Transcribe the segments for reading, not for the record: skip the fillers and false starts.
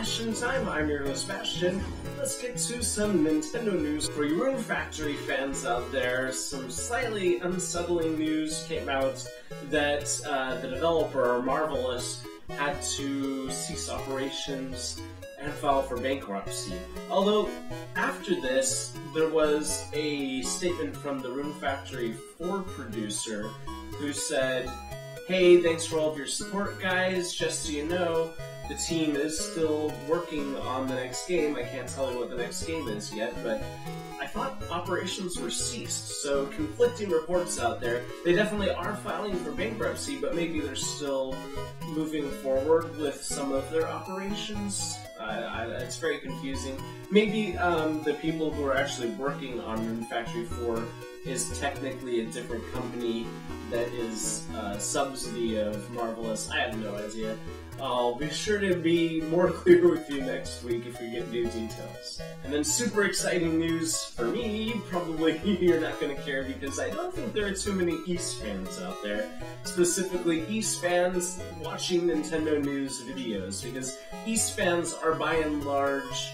Bastian time. I'm your host, Bastian. Let's get to some Nintendo news for you Rune Factory fans out there. Some slightly unsettling news came out that the developer, Marvelous, had to cease operations and file for bankruptcy. Although, after this, there was a statement from the Rune Factory 4 producer who said, "Hey, thanks for all of your support, guys. Just so you know, the team is still working on the next game. I can't tell you what the next game is yet, but I thought operations were ceased." So conflicting reports out there. They definitely are filing for bankruptcy, but maybe they're still moving forward with some of their operations. It's very confusing. Maybe the people who are actually working on Rune Factory 4 is technically a different company that is a subsidy of Marvelous. I have no idea. I'll be sure to be more clear with you next week if we get new details. And then super exciting news for me, probably you're not going to care because I don't think there are too many East fans out there. Specifically East fans watching Nintendo news videos, because East fans are by and large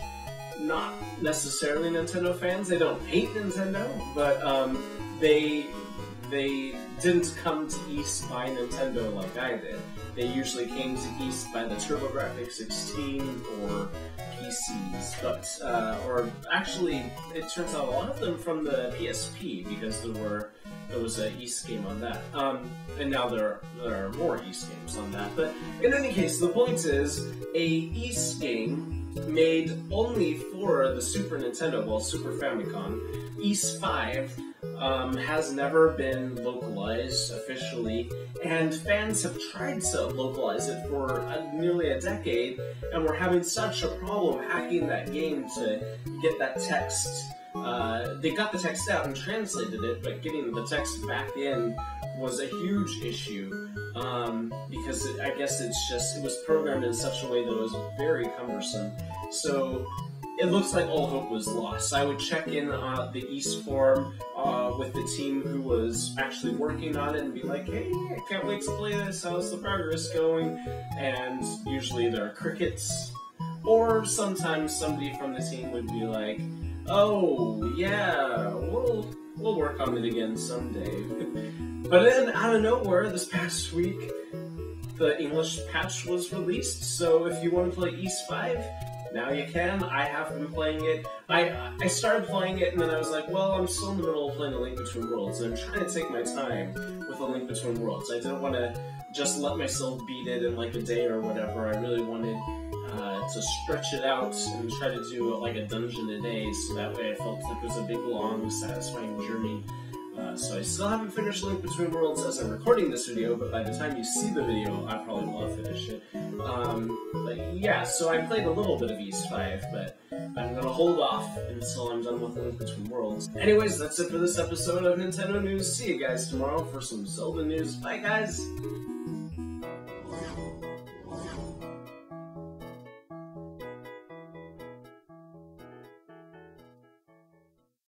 not necessarily Nintendo fans. They don't hate Nintendo, but they didn't come to East by Nintendo like I did. They usually came to East by the TurboGrafx 16 or PCs, but or actually, it turns out a lot of them from the PSP because there was an East game on that, and now there are more East games on that. But in any case, the point is a East game made only for the Super Nintendo, well, Super Famicom, East 5. Has never been localized officially, and fans have tried to localize it for nearly a decade, and we're having such a problem hacking that game to get that text. They got the text out and translated it, but getting the text back in was a huge issue, because I guess it was programmed in such a way that it was very cumbersome. So it looks like all hope was lost. I would check in on the East forum with the team who was actually working on it and be like, "Hey, I can't wait to play this, how's the progress going?" And usually there are crickets, or sometimes somebody from the team would be like, "Oh, yeah, we'll work on it again someday." But then, out of nowhere, this past week, the English patch was released, so if you want to play East 5, now you can. I have been playing it. I started playing it and then I was like, well, I'm still in the middle of playing A Link Between Worlds, and I'm trying to take my time with A Link Between Worlds. I didn't want to just let myself beat it in like a day or whatever. I really wanted to stretch it out and try to do like a dungeon a day, so that way I felt like it was a big, long, satisfying journey. So I still haven't finished Link Between Worlds as I'm recording this video, but by the time you see the video, I probably will have finished it. But yeah, so I played a little bit of East 5, but I'm gonna hold off until I'm done with Link Between Worlds. Anyways, that's it for this episode of Nintendo News. See you guys tomorrow for some Zelda news. Bye, guys!